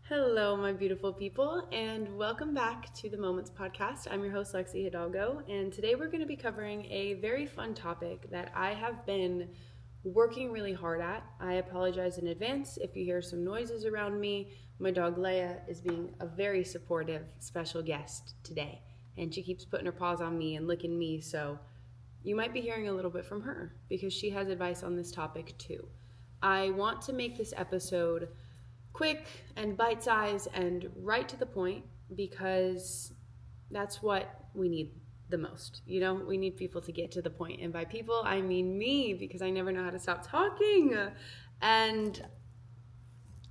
Hello, my beautiful people, and welcome back to the Moments Podcast. I'm your host, Lexi Hidalgo, and today we're going to be covering a very fun topic that I have been working really hard at. I apologize in advance if you hear some noises around me. My dog Leia is being a very supportive special guest today, and she keeps putting her paws on me and licking me, so you might be hearing a little bit from her because she has advice on this topic too. I want to make this episode quick and bite-sized and right to the point because that's what we need the most. We need people to get to the point. And by people, I mean me, because I never know how to stop talking. And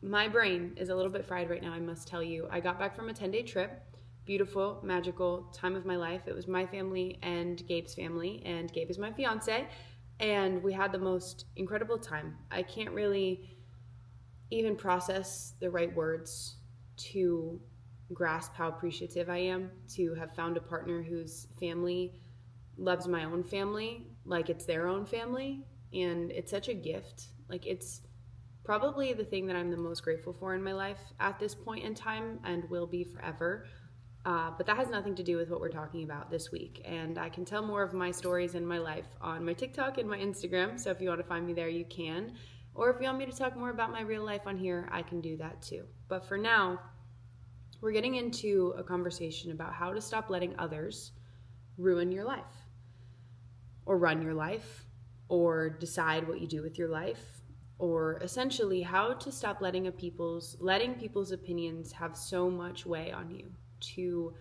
my brain is a little bit fried right now, I must tell you. I got back from a 10-day trip. Beautiful, magical time of my life. It was my family and Gabe's family, and Gabe is my fiance. And we had the most incredible time. I can't really even process the right words to grasp how appreciative I am to have found a partner whose family loves my own family like it's their own family. And it's such a gift. It's probably the thing that I'm the most grateful for in my life at this point in time and will be forever. But that has nothing to do with what we're talking about this week. And I can tell more of my stories in my life on my TikTok and my Instagram. So if you want to find me there, you can. Or if you want me to talk more about my real life on here, I can do that too. But for now, we're getting into a conversation about how to stop letting others ruin your life, or run your life, or decide what you do with your life, or essentially how to stop letting people's opinions have so much weight on you, to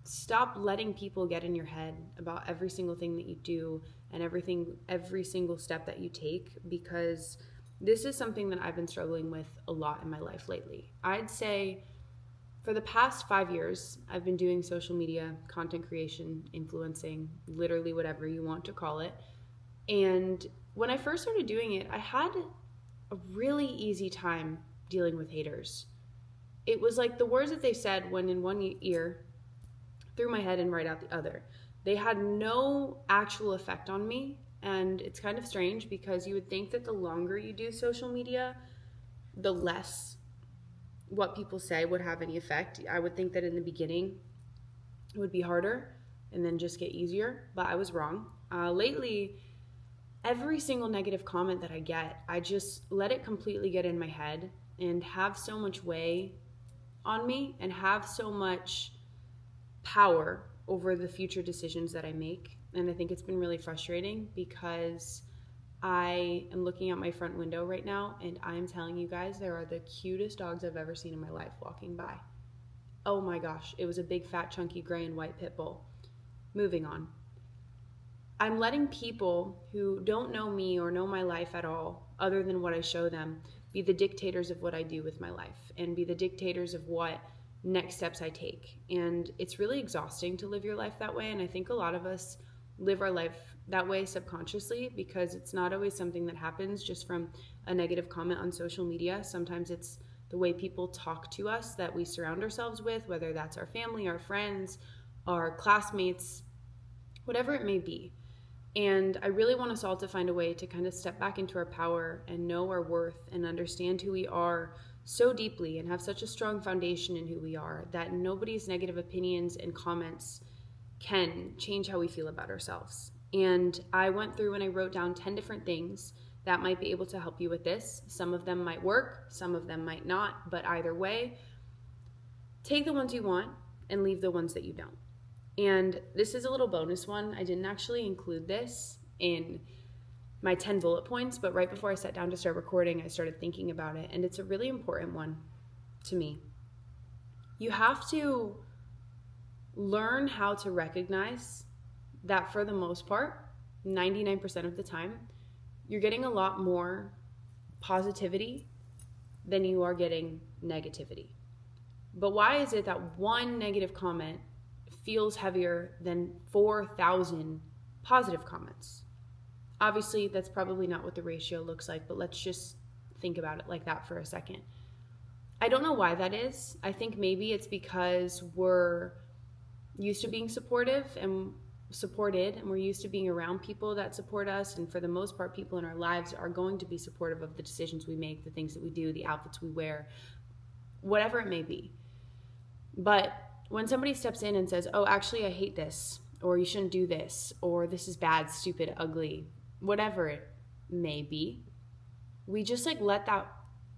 stop letting people get in your head about every single thing that you do and every single step that you take, because this is something that I've been struggling with a lot in my life lately. I'd say for the past 5 years, I've been doing social media, content creation, influencing, literally whatever you want to call it. And when I first started doing it, I had a really easy time dealing with haters. It was like the words that they said went in one ear, through my head, and right out the other. They had no actual effect on me, and it's kind of strange because you would think that the longer you do social media, the less what people say would have any effect. I would think that in the beginning it would be harder and then just get easier, but I was wrong. Lately, every single negative comment that I get, I just let it completely get in my head and have so much weight on me and have so much power over the future decisions that I make. And I think it's been really frustrating because I am looking out my front window right now and I'm telling you guys, there are the cutest dogs I've ever seen in my life walking by. Oh my gosh, it was a big fat chunky gray and white pit bull. Moving on. I'm letting people who don't know me or know my life at all, other than what I show them, be the dictators of what I do with my life and be the dictators of what next steps I take. And it's really exhausting to live your life that way. And I think a lot of us live our life that way subconsciously because it's not always something that happens just from a negative comment on social media. Sometimes it's the way people talk to us that we surround ourselves with, whether that's our family, our friends, our classmates, whatever it may be. And I really want us all to find a way to kind of step back into our power and know our worth and understand who we are so deeply and have such a strong foundation in who we are that nobody's negative opinions and comments can change how we feel about ourselves. And I went through and I wrote down 10 different things that might be able to help you with this. Some of them might work, some of them might not, but either way, take the ones you want and leave the ones that you don't. And this is a little bonus one. I didn't actually include this in my 10 bullet points, but right before I sat down to start recording, I started thinking about it, and it's a really important one to me. You have to learn how to recognize that for the most part, 99% of the time, you're getting a lot more positivity than you are getting negativity. But why is it that one negative comment feels heavier than 4,000 positive comments? Obviously, that's probably not what the ratio looks like, but let's just think about it like that for a second. I don't know why that is. I think maybe it's because we're used to being supported and we're used to being around people that support us, and for the most part, people in our lives are going to be supportive of the decisions we make, the things that we do, the outfits we wear, whatever it may be. But when somebody steps in and says, oh, actually, I hate this, or you shouldn't do this, or this is bad, stupid, ugly, whatever it may be, we just like let that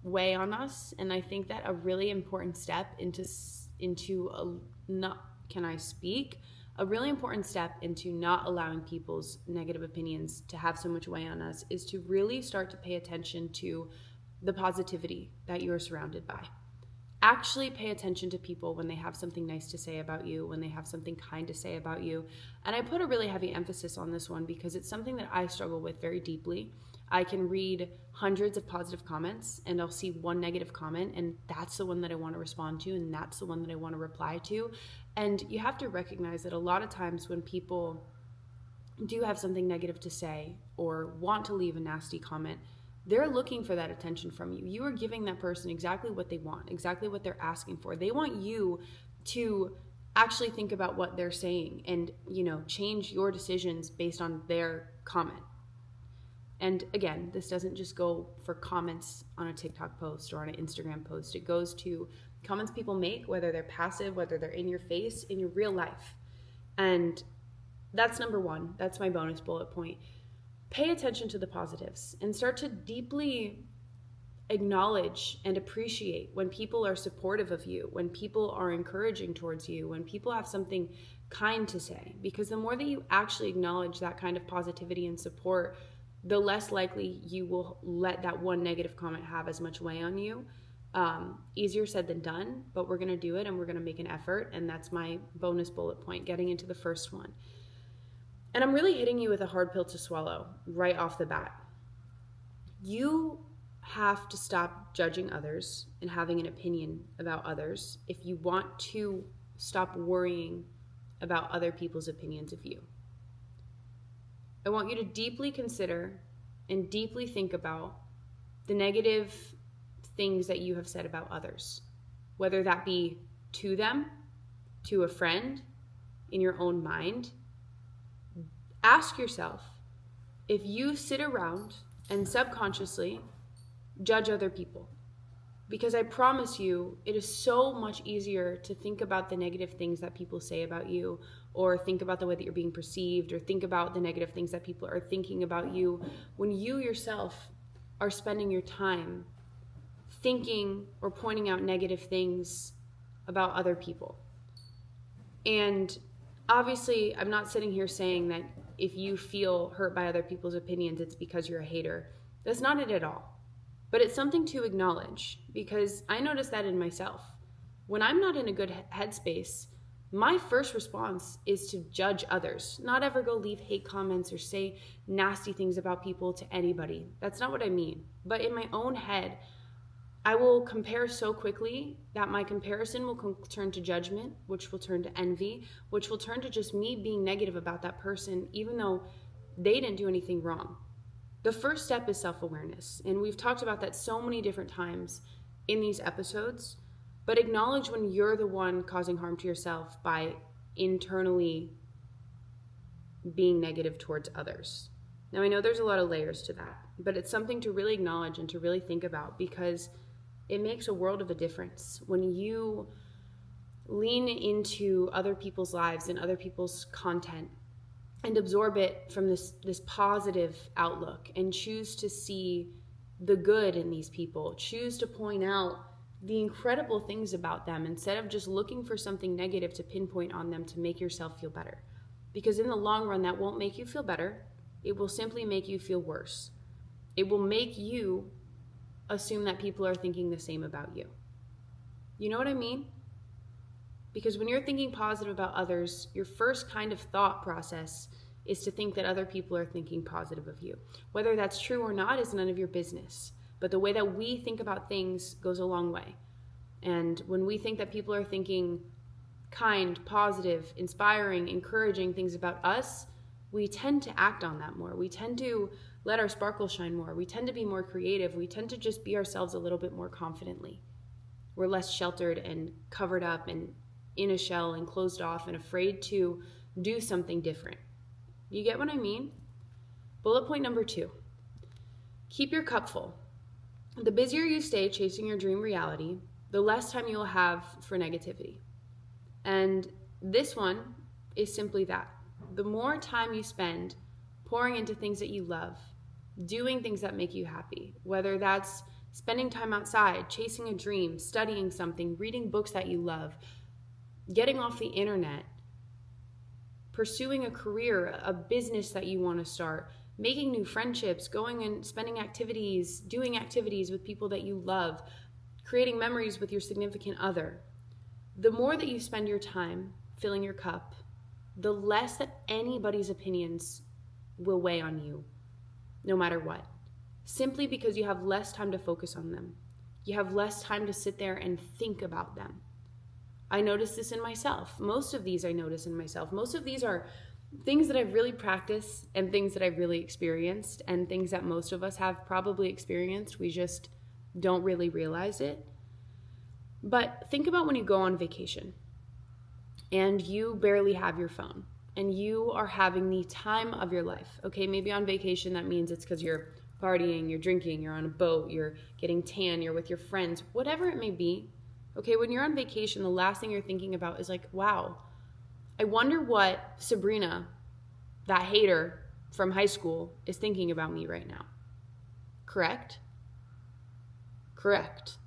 weigh on us. And I think that a really important step a really important step into not allowing people's negative opinions to have so much weight on us is to really start to pay attention to the positivity that you're surrounded by. Actually pay attention to people when they have something nice to say about you, when they have something kind to say about you. And I put a really heavy emphasis on this one because it's something that I struggle with very deeply. I can read hundreds of positive comments and I'll see one negative comment, and that's the one that I want to respond to, and that's the one that I want to reply to. And you have to recognize that a lot of times when people do have something negative to say or want to leave a nasty comment, they're looking for that attention from you. You are giving that person exactly what they want, exactly what they're asking for. They want you to actually think about what they're saying and, change your decisions based on their comment. And again, this doesn't just go for comments on a TikTok post or on an Instagram post. It goes to comments people make, whether they're passive, whether they're in your face, in your real life. And that's number one. That's my bonus bullet point. Pay attention to the positives and start to deeply acknowledge and appreciate when people are supportive of you, when people are encouraging towards you, when people have something kind to say. Because the more that you actually acknowledge that kind of positivity and support, the less likely you will let that one negative comment have as much weight on you. Easier said than done, but we're going to do it and we're going to make an effort. And that's my bonus bullet point, getting into the first one. And I'm really hitting you with a hard pill to swallow right off the bat. You have to stop judging others and having an opinion about others if you want to stop worrying about other people's opinions of you. I want you to deeply consider and deeply think about the negative things that you have said about others, whether that be to them, to a friend, in your own mind. Ask yourself if you sit around and subconsciously judge other people. Because I promise you, it is so much easier to think about the negative things that people say about you, or think about the way that you're being perceived, or think about the negative things that people are thinking about you, when you yourself are spending your time thinking or pointing out negative things about other people. And obviously, I'm not sitting here saying that if you feel hurt by other people's opinions, it's because you're a hater. That's not it at all. But it's something to acknowledge, because I notice that in myself. When I'm not in a good headspace, my first response is to judge others, not ever go leave hate comments or say nasty things about people to anybody. That's not what I mean. But in my own head, I will compare so quickly that my comparison will turn to judgment, which will turn to envy, which will turn to just me being negative about that person, even though they didn't do anything wrong. The first step is self-awareness, and we've talked about that so many different times in these episodes, but acknowledge when you're the one causing harm to yourself by internally being negative towards others. Now, I know there's a lot of layers to that, but it's something to really acknowledge and to really think about, because it makes a world of a difference when you lean into other people's lives and other people's content and absorb it from this positive outlook and choose to see the good in these people, choose to point out the incredible things about them instead of just looking for something negative to pinpoint on them to make yourself feel better. Because in the long run, that won't make you feel better. It will simply make you feel worse. It will make you assume that people are thinking the same about you. You know what I mean? Because when you're thinking positive about others, your first kind of thought process is to think that other people are thinking positive of you. Whether that's true or not is none of your business. But the way that we think about things goes a long way. And when we think that people are thinking kind, positive, inspiring, encouraging things about us, we tend to act on that more. We tend to let our sparkle shine more. We tend to be more creative. We tend to just be ourselves a little bit more confidently. We're less sheltered and covered up and in a shell and closed off and afraid to do something different. You get what I mean? Bullet point number 2, keep your cup full. The busier you stay chasing your dream reality, the less time you'll have for negativity. And this one is simply that. The more time you spend pouring into things that you love, doing things that make you happy, whether that's spending time outside, chasing a dream, studying something, reading books that you love, getting off the internet, pursuing a career, a business that you want to start, making new friendships, going and spending activities, doing activities with people that you love, creating memories with your significant other. The more that you spend your time filling your cup, the less that anybody's opinions will weigh on you, no matter what. Simply because you have less time to focus on them. You have less time to sit there and think about them. I notice this in myself. Most of these I notice in myself. Most of these are things that I've really practiced and things that I've really experienced and things that most of us have probably experienced. We just don't really realize it. But think about when you go on vacation and you barely have your phone and you are having the time of your life. Okay, maybe on vacation that means it's because you're partying, you're drinking, you're on a boat, you're getting tan, you're with your friends, whatever it may be. Okay, when you're on vacation, the last thing you're thinking about is like, wow, I wonder what Sabrina, that hater from high school, is thinking about me right now. Correct? Correct.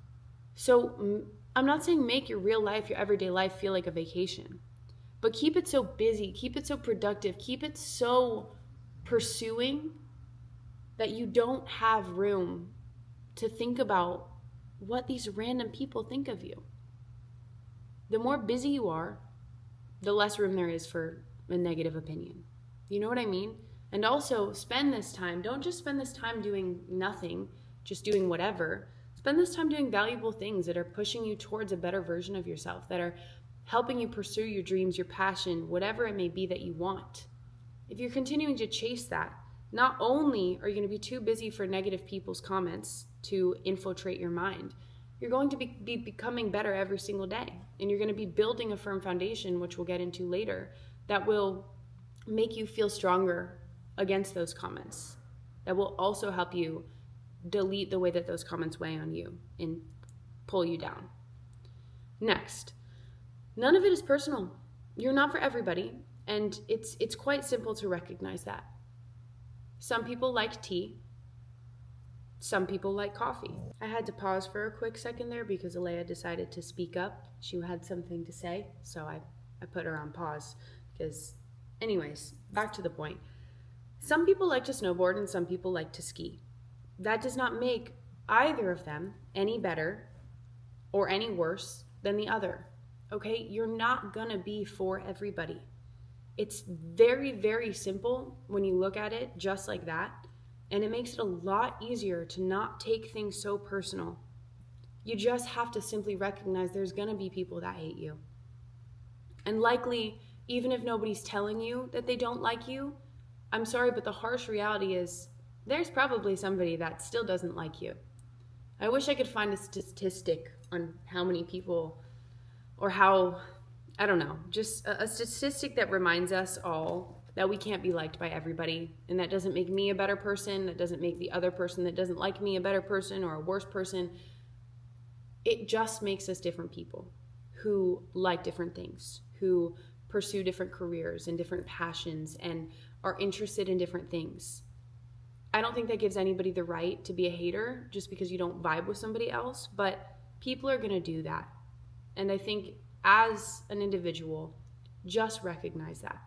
So I'm not saying make your real life, your everyday life feel like a vacation, but keep it so busy, keep it so productive, keep it so pursuing that you don't have room to think about what these random people think of you. The more busy you are, the less room there is for a negative opinion. You know what I mean? And also spend this time. Don't just spend this time doing nothing, just doing whatever. Spend this time doing valuable things that are pushing you towards a better version of yourself, that are helping you pursue your dreams, your passion, whatever it may be that you want. If you're continuing to chase that, not only are you going to be too busy for negative people's comments to infiltrate your mind, you're going to be becoming better every single day. And you're going to be building a firm foundation, which we'll get into later, that will make you feel stronger against those comments. That will also help you delete the way that those comments weigh on you and pull you down. Next, none of it is personal. You're not for everybody. And it's quite simple to recognize that. Some people like tea. Some people like coffee. I had to pause for a quick second there because Alea decided to speak up. She had something to say, so I put her on pause. Because, anyways, back to the point. Some people like to snowboard and some people like to ski. That does not make either of them any better or any worse than the other. Okay? You're not gonna be for everybody. It's very, very simple when you look at it just like that. And it makes it a lot easier to not take things so personal. You just have to simply recognize there's going to be people that hate you. And likely, even if nobody's telling you that they don't like you, I'm sorry, but the harsh reality is there's probably somebody that still doesn't like you. I wish I could find a statistic on how many people or how, I don't know, just a statistic that reminds us all that we can't be liked by everybody, and that doesn't make me a better person, that doesn't make the other person that doesn't like me a better person or a worse person. It just makes us different people who like different things, who pursue different careers and different passions and are interested in different things. I don't think that gives anybody the right to be a hater just because you don't vibe with somebody else, but people are gonna do that. And I think as an individual, just recognize that.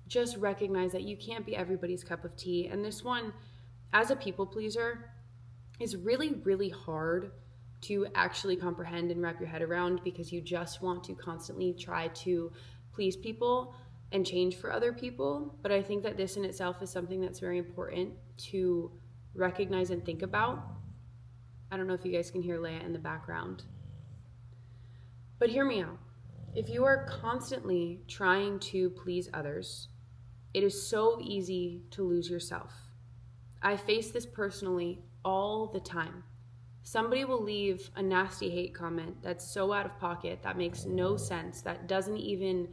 Just recognize that you can't be everybody's cup of tea. And this one, as a people pleaser, is really, really hard to actually comprehend and wrap your head around because you just want to constantly try to please people and change for other people. But I think that this in itself is something that's very important to recognize and think about. I don't know if you guys can hear Leia in the background. But hear me out. If you are constantly trying to please others, it is so easy to lose yourself. I face this personally all the time. Somebody will leave a nasty hate comment that's so out of pocket, that makes no sense, that doesn't even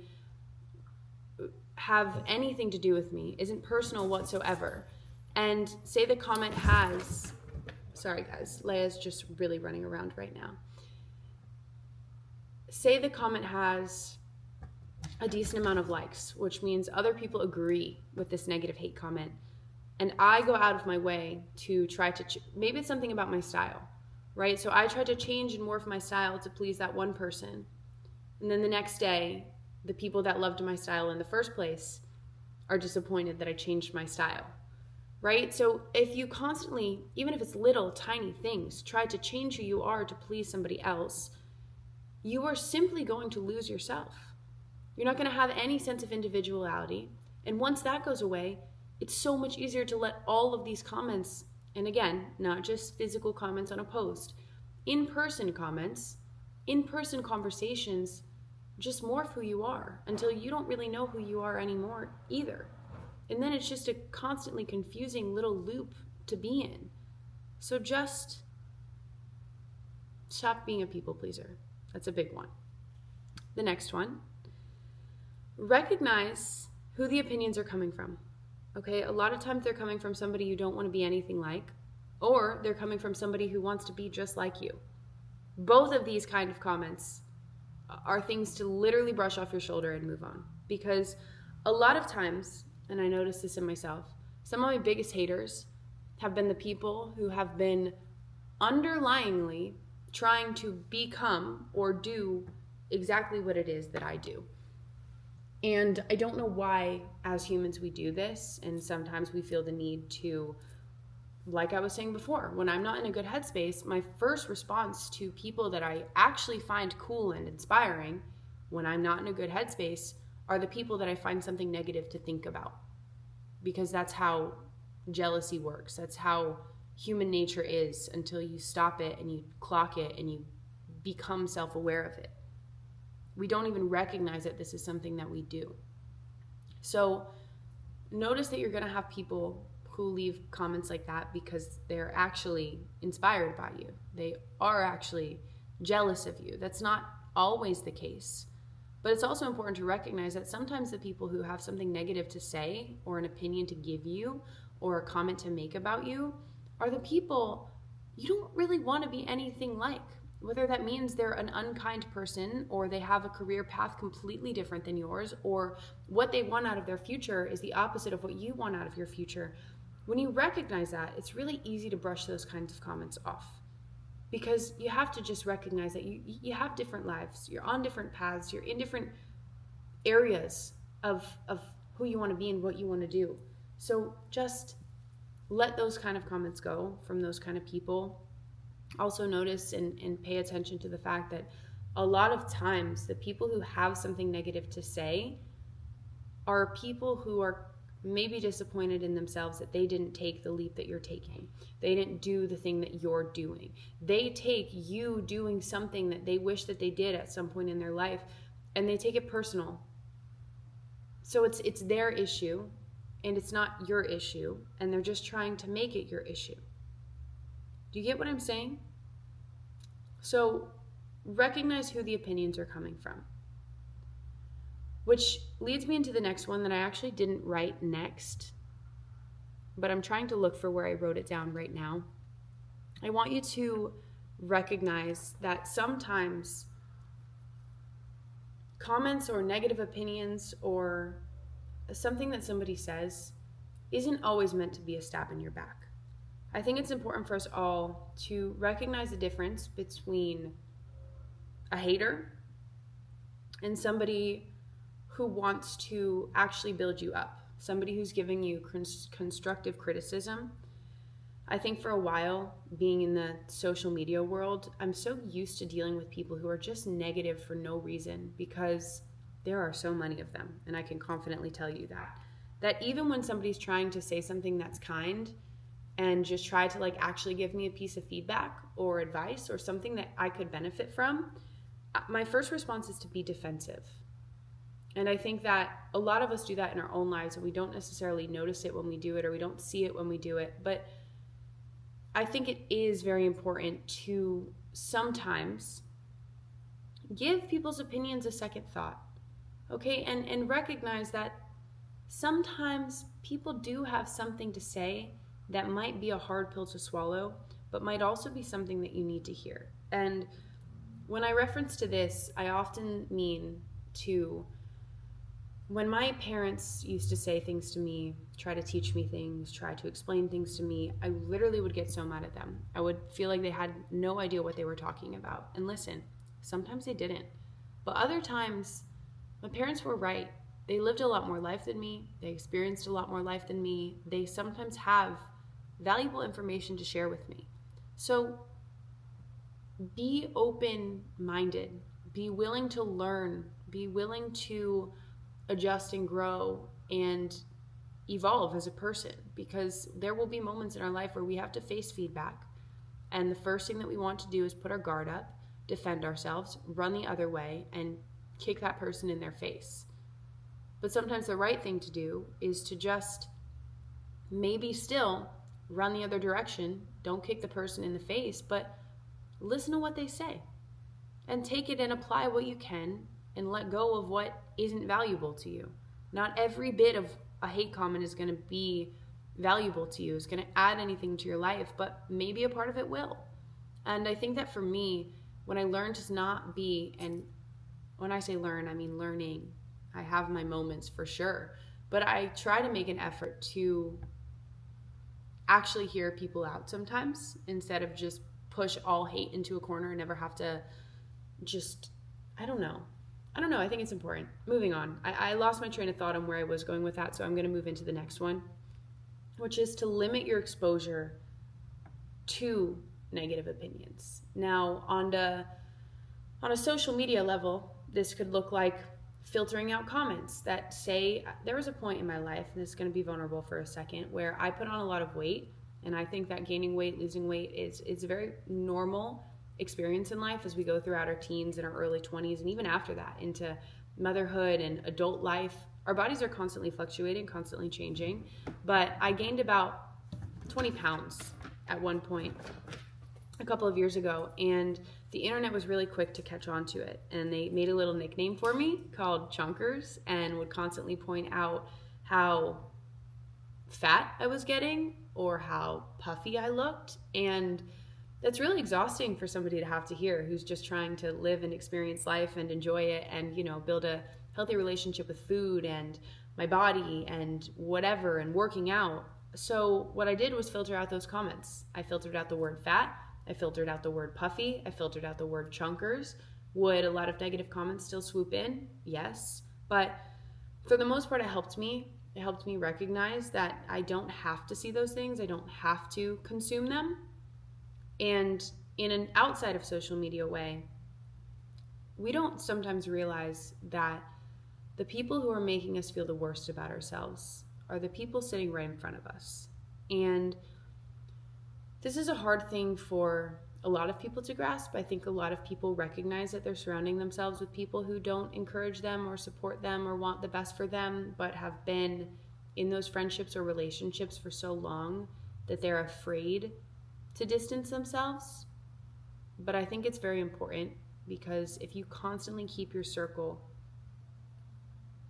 have anything to do with me, isn't personal whatsoever. And say the comment has, sorry guys, Leia's just really running around right now. say the comment has a decent amount of likes, which means other people agree with this negative hate comment, and I go out of my way to try to, maybe it's something about my style, right? So I try to change and morph my style to please that one person. And then the next day, the people that loved my style in the first place are disappointed that I changed my style, right? So if you constantly, even if it's little tiny things, try to change who you are to please somebody else, you are simply going to lose yourself. You're not going to have any sense of individuality. And once that goes away, it's so much easier to let all of these comments, and again, not just physical comments on a post, in-person comments, in-person conversations, just morph who you are until you don't really know who you are anymore either. And then it's just a constantly confusing little loop to be in. So just stop being a people pleaser. That's a big one. The next one, recognize who the opinions are coming from. Okay, a lot of times they're coming from somebody you don't want to be anything like, or they're coming from somebody who wants to be just like you. Both of these kind of comments are things to literally brush off your shoulder and move on. Because a lot of times, and I notice this in myself, some of my biggest haters have been the people who have been underlyingly trying to become or do exactly what it is that I do. And I don't know why, as humans, we do this. And sometimes we feel the need to, like I was saying before, when I'm not in a good headspace, my first response to people that I actually find cool and inspiring when I'm not in a good headspace are the people that I find something negative to think about. Because that's how jealousy works. That's how human nature is until you stop it and you clock it and you become self-aware of it. We don't even recognize that this is something that we do. So notice that you're going to have people who leave comments like that because they're actually inspired by you. They are actually jealous of you. That's not always the case. But it's also important to recognize that sometimes the people who have something negative to say or an opinion to give you or a comment to make about you are the people you don't really want to be anything like. Whether that means they're an unkind person or they have a career path completely different than yours, or what they want out of their future is the opposite of what you want out of your future. When you recognize that, it's really easy to brush those kinds of comments off, because you have to just recognize that you have different lives. You're on different paths. You're in different areas of who you want to be and what you want to do. So just let those kind of comments go from those kind of people. Also notice and pay attention to the fact that a lot of times the people who have something negative to say are people who are maybe disappointed in themselves that they didn't take the leap that you're taking. They didn't do the thing that you're doing. They take you doing something that they wish that they did at some point in their life, and they take it personal. So it's their issue, and it's not your issue, and they're just trying to make it your issue. Do you get what I'm saying? So recognize who the opinions are coming from. Which leads me into the next one that I actually didn't write next, but I'm trying to look for where I wrote it down right now. I want you to recognize that sometimes comments or negative opinions or something that somebody says isn't always meant to be a stab in your back. I think it's important for us all to recognize the difference between a hater and somebody who wants to actually build you up, somebody who's giving you constructive criticism. I think for a while, being in the social media world, I'm so used to dealing with people who are just negative for no reason, because there are so many of them, and I can confidently tell you that even when somebody's trying to say something that's kind and just try to actually give me a piece of feedback or advice or something that I could benefit from, my first response is to be defensive. And I think that a lot of us do that in our own lives, and we don't necessarily notice it when we do it, or we don't see it when we do it. But I think it is very important to sometimes give people's opinions a second thought, okay? And recognize that sometimes people do have something to say that might be a hard pill to swallow, but might also be something that you need to hear. And When I reference to this, I often mean to when my parents used to say things to me, try to teach me things, try to explain things to me, I literally would get so mad at them. I would feel like they had no idea what they were talking about. And listen, sometimes they didn't. But other times, my parents were right. They lived a lot more life than me. They experienced a lot more life than me. They sometimes have valuable information to share with me. So be open-minded. Be willing to learn. Be willing to adjust and grow and evolve as a person, because there will be moments in our life where we have to face feedback, and the first thing that we want to do is put our guard up, defend ourselves, run the other way, and kick that person in their face. But sometimes the right thing to do is to just maybe still run the other direction. Don't kick the person in the face, but listen to what they say and take it and apply what you can and let go of what isn't valuable to you. Not every bit of a hate comment is going to be valuable to you, is going to add anything to your life, but maybe a part of it will. And I think that for me, when I learned to not be, and when I say learn, I mean learning. I have my moments for sure, but I try to make an effort to actually hear people out sometimes instead of just push all hate into a corner and never have to just, I don't know. I think it's important. Moving on. I lost my train of thought on where I was going with that, so I'm going to move into the next one, which is to limit your exposure to negative opinions. Now, on a social media level, this could look like filtering out comments that say, there was a point in my life, and this is going to be vulnerable for a second, where I put on a lot of weight, and I think that gaining weight, losing weight is a very normal experience in life as we go throughout our teens and our early 20s, and even after that into motherhood and adult life. Our bodies are constantly fluctuating, constantly changing, but I gained about 20 pounds at one point a couple of years ago, and the internet was really quick to catch on to it, and they made a little nickname for me called Chunkers, and would constantly point out how fat I was getting or how puffy I looked. And that's really exhausting for somebody to have to hear who's just trying to live and experience life and enjoy it and, build a healthy relationship with food and my body and whatever and working out. So what I did was filter out those comments. I filtered out the word fat. I filtered out the word puffy. I filtered out the word chunkers. Would a lot of negative comments still swoop in? Yes. But for the most part, it helped me. It helped me recognize that I don't have to see those things. I don't have to consume them. And in an outside of social media way, we don't sometimes realize that the people who are making us feel the worst about ourselves are the people sitting right in front of us. And this is a hard thing for a lot of people to grasp. I think a lot of people recognize that they're surrounding themselves with people who don't encourage them or support them or want the best for them, but have been in those friendships or relationships for so long that they're afraid to distance themselves. But I think it's very important, because if you constantly keep your circle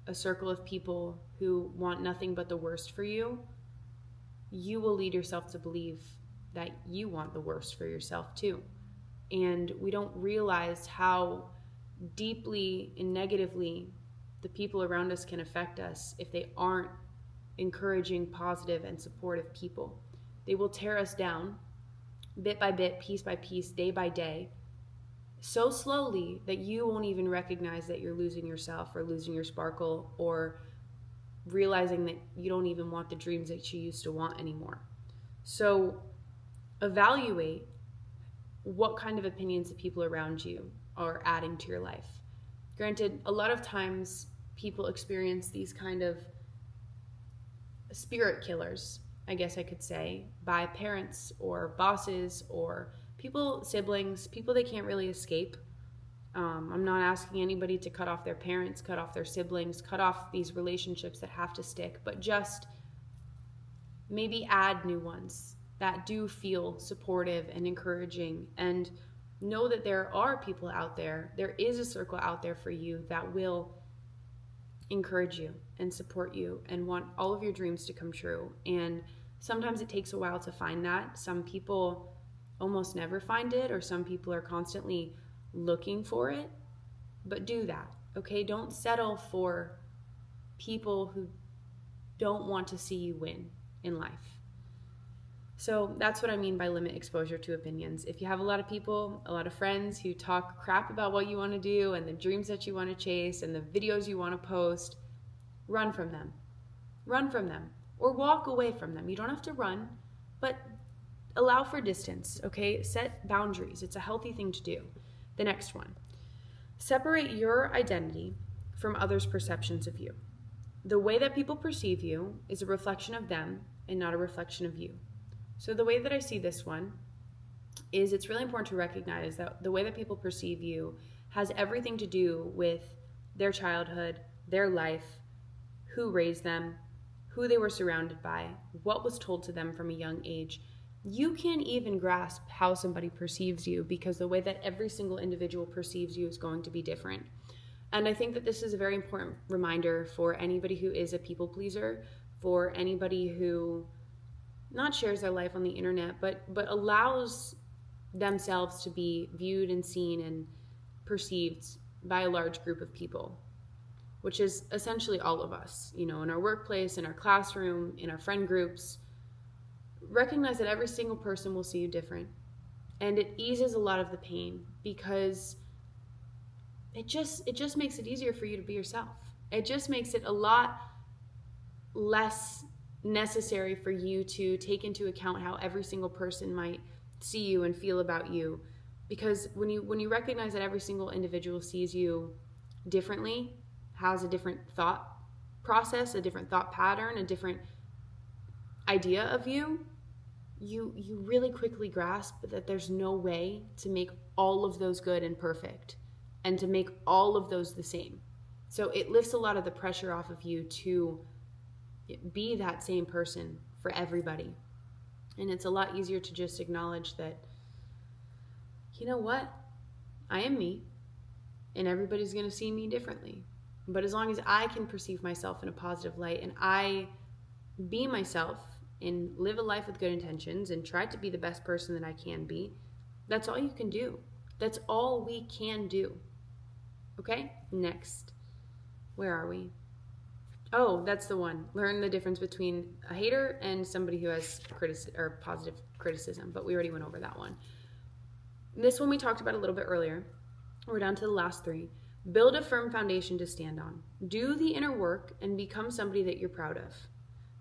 a circle of people who want nothing but the worst for you, you will lead yourself to believe that you want the worst for yourself too. And we don't realize how deeply and negatively the people around us can affect us if they aren't encouraging, positive, and supportive people. They will tear us down bit by bit, piece by piece, day by day, so slowly that you won't even recognize that you're losing yourself or losing your sparkle or realizing that you don't even want the dreams that you used to want anymore. So evaluate what kind of opinions the people around you are adding to your life. Granted, a lot of times people experience these kind of spirit killers, I guess I could say, by parents or bosses or people, siblings, people they can't really escape. I'm not asking anybody to cut off their parents, cut off their siblings, cut off these relationships that have to stick, but just maybe add new ones that do feel supportive and encouraging, and know that there are people out there, there is a circle out there for you that will encourage you and support you and want all of your dreams to come true. And sometimes it takes a while to find that. Some people almost never find it, or some people are constantly looking for it, but do that, okay? Don't settle for people who don't want to see you win in life. So that's what I mean by limit exposure to opinions. If you have a lot of people, a lot of friends who talk crap about what you want to do and the dreams that you want to chase and the videos you want to post, run from them. Run from them or walk away from them. You don't have to run, but allow for distance, okay? Set boundaries. It's a healthy thing to do. The next one, separate your identity from others' perceptions of you. The way that people perceive you is a reflection of them and not a reflection of you. So the way that I see this one is it's really important to recognize that the way that people perceive you has everything to do with their childhood, their life, who raised them, who they were surrounded by, what was told to them from a young age. You can't even grasp how somebody perceives you because the way that every single individual perceives you is going to be different. And I think that this is a very important reminder for anybody who is a people pleaser, for anybody who not shares their life on the internet, but allows themselves to be viewed and seen and perceived by a large group of people, which is essentially all of us, in our workplace, in our classroom, in our friend groups. Recognize that every single person will see you different. And it eases a lot of the pain because it just makes it easier for you to be yourself. It just makes it a lot less necessary for you to take into account how every single person might see you and feel about you. Because when you recognize that every single individual sees you differently, has a different thought process, a different thought pattern, a different idea of you, you really quickly grasp that there's no way to make all of those good and perfect and to make all of those the same. So it lifts a lot of the pressure off of you to be that same person for everybody. And it's a lot easier to just acknowledge that, you know what? I am me, and everybody's going to see me differently. But as long as I can perceive myself in a positive light and I be myself and live a life with good intentions and try to be the best person that I can be, that's all you can do. That's all we can do. Okay? Next. Where are we? Oh, that's the one. Learn the difference between a hater and somebody who has positive criticism, but we already went over that one. This one we talked about a little bit earlier. We're down to the last three. Build a firm foundation to stand on. Do the inner work and become somebody that you're proud of.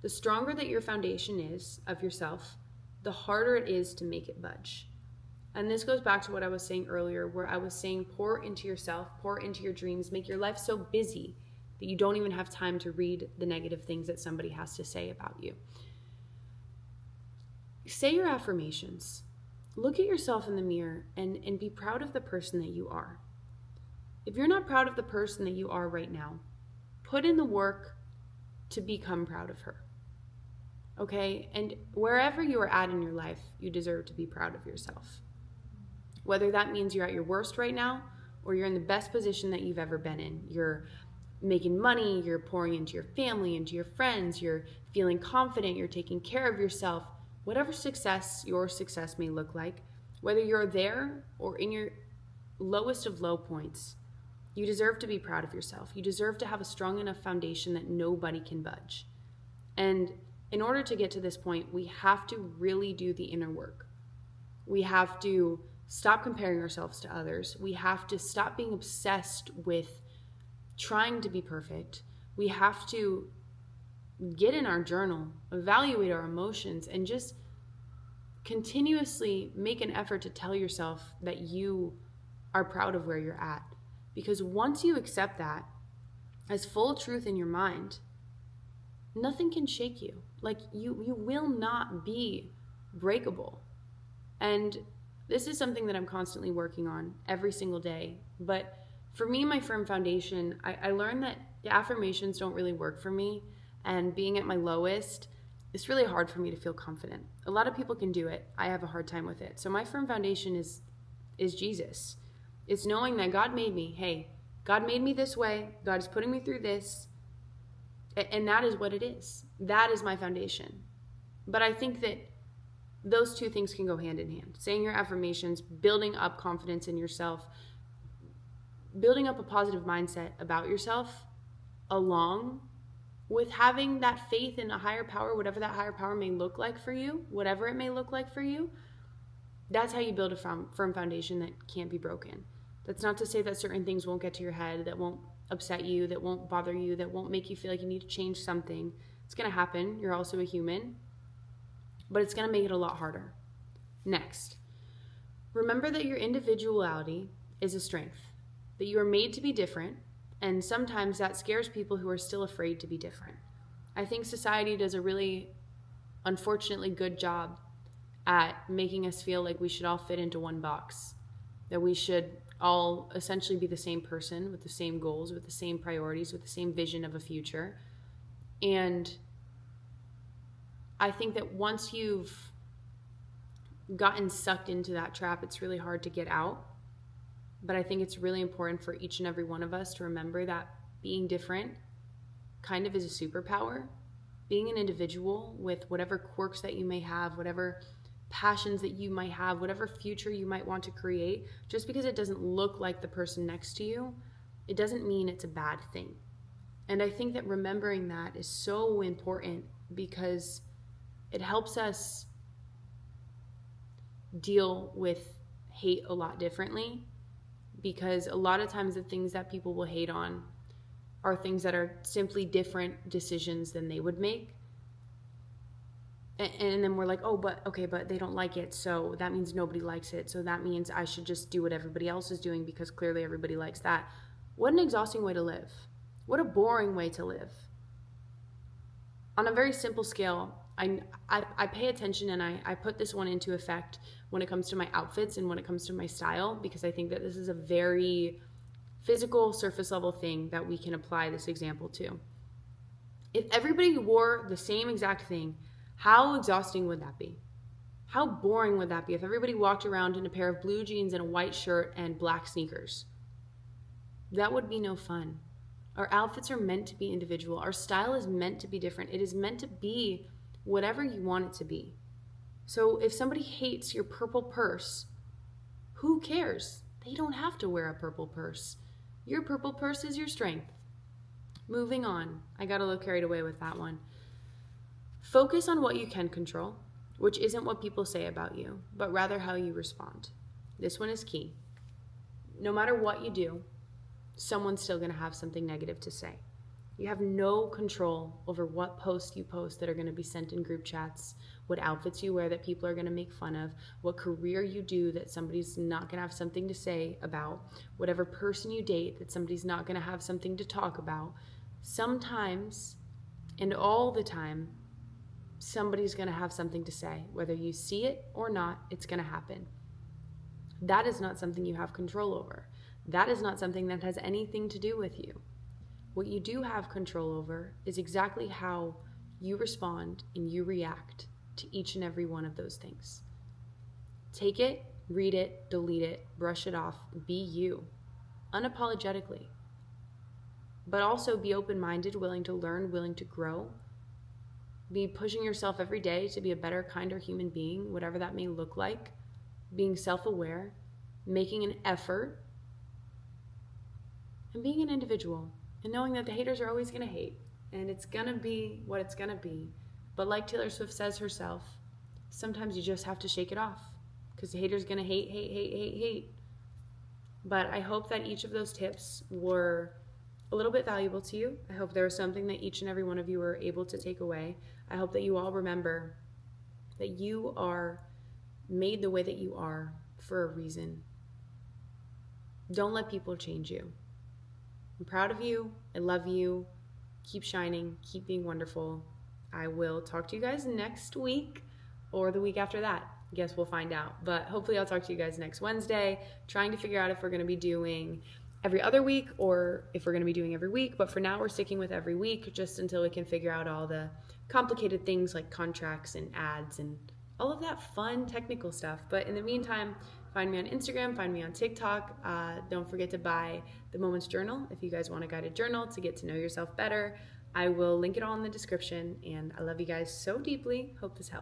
The stronger that your foundation is of yourself, the harder it is to make it budge. And this goes back to what I was saying earlier, where I was saying pour into yourself, pour into your dreams, make your life so busy that you don't even have time to read the negative things that somebody has to say about you. Say your affirmations. Look at yourself in the mirror and be proud of the person that you are. If you're not proud of the person that you are right now, put in the work to become proud of her. Okay? And wherever you are at in your life, you deserve to be proud of yourself. Whether that means you're at your worst right now or you're in the best position that you've ever been in. You're making money, you're pouring into your family, into your friends, you're feeling confident, you're taking care of yourself. Whatever your success may look like, whether you're there or in your lowest of low points, you deserve to be proud of yourself. You deserve to have a strong enough foundation that nobody can budge. And in order to get to this point, we have to really do the inner work. We have to stop comparing ourselves to others. We have to stop being obsessed with trying to be perfect. We have to get in our journal, evaluate our emotions, and just continuously make an effort to tell yourself that you are proud of where you're at. Because once you accept that as full truth in your mind, nothing can shake you. Like you will not be breakable. And this is something that I'm constantly working on every single day. But for me, my firm foundation, I learned that the affirmations don't really work for me. And being at my lowest, it's really hard for me to feel confident. A lot of people can do it. I have a hard time with it. So my firm foundation is Jesus. It's knowing that God made me. Hey, God made me this way. God is putting me through this. And that is what it is. That is my foundation. But I think that those two things can go hand in hand. Saying your affirmations, building up confidence in yourself, building up a positive mindset about yourself along with having that faith in a higher power, whatever that higher power may look like for you, whatever it may look like for you, that's how you build a firm foundation that can't be broken. That's not to say that certain things won't get to your head, that won't upset you, that won't bother you, that won't make you feel like you need to change something. It's going to happen. You're also a human, but it's going to make it a lot harder. Next, remember that your individuality is a strength, that you are made to be different, and sometimes that scares people who are still afraid to be different. I think society does a really, unfortunately, good job at making us feel like we should all fit into one box, that we should all essentially be the same person with the same goals, with the same priorities, with the same vision of a future. And I think that once you've gotten sucked into that trap, it's really hard to get out. But I think it's really important for each and every one of us to remember that being different kind of is a superpower. Being an individual with whatever quirks that you may have, whatever passions that you might have, whatever future you might want to create, just because it doesn't look like the person next to you, it doesn't mean it's a bad thing. And I think that remembering that is so important because it helps us deal with hate a lot differently, because a lot of times the things that people will hate on are things that are simply different decisions than they would make. And then we're like, oh, but they don't like it, so that means nobody likes it, so that means I should just do what everybody else is doing because clearly everybody likes that. What an exhausting way to live. What a boring way to live. On a very simple scale, I pay attention, and I put this one into effect when it comes to my outfits and when it comes to my style, because I think that this is a very physical, surface level thing that we can apply this example to. If everybody wore the same exact thing, how exhausting would that be? How boring would that be if everybody walked around in a pair of blue jeans and a white shirt and black sneakers? That would be no fun. Our outfits are meant to be individual. Our style is meant to be different. It is meant to be whatever you want it to be. So if somebody hates your purple purse, who cares? They don't have to wear a purple purse. Your purple purse is your strength. Moving on. I got a little carried away with that one. Focus on what you can control, which isn't what people say about you, but rather how you respond. This one is key. No matter what you do, someone's still going to have something negative to say. You have no control over what posts you post that are going to be sent in group chats, what outfits you wear that people are going to make fun of, what career you do that somebody's not going to have something to say about, whatever person you date that somebody's not going to have something to talk about. Sometimes, and all the time, somebody's going to have something to say. Whether you see it or not, it's going to happen. That is not something you have control over. That is not something that has anything to do with you. What you do have control over is exactly how you respond and you react to each and every one of those things. Take it, read it, delete it, brush it off, be you, unapologetically. But also be open-minded, willing to learn, willing to grow. Be pushing yourself every day to be a better, kinder human being, whatever that may look like. Being self-aware, making an effort, and being an individual. And knowing that the haters are always going to hate. And it's going to be what it's going to be. But like Taylor Swift says herself, sometimes you just have to shake it off. Because the hater's going to hate. But I hope that each of those tips were a little bit valuable to you. I hope there was something that each and every one of you were able to take away. I hope that you all remember that you are made the way that you are for a reason. Don't let people change you. I'm proud of you. I love you. Keep shining. Keep being wonderful. I will talk to you guys next week or the week after that. I guess we'll find out. But hopefully I'll talk to you guys next Wednesday, trying to figure out if we're going to be doing every other week or if we're going to be doing every week. But for now, we're sticking with every week just until we can figure out all the complicated things like contracts and ads and all of that fun technical stuff. But in the meantime, find me on Instagram, find me on TikTok. Don't forget to buy the Moments Journal if you guys want a guided journal to get to know yourself better. I will link it all in the description, and I love you guys so deeply. Hope this helps.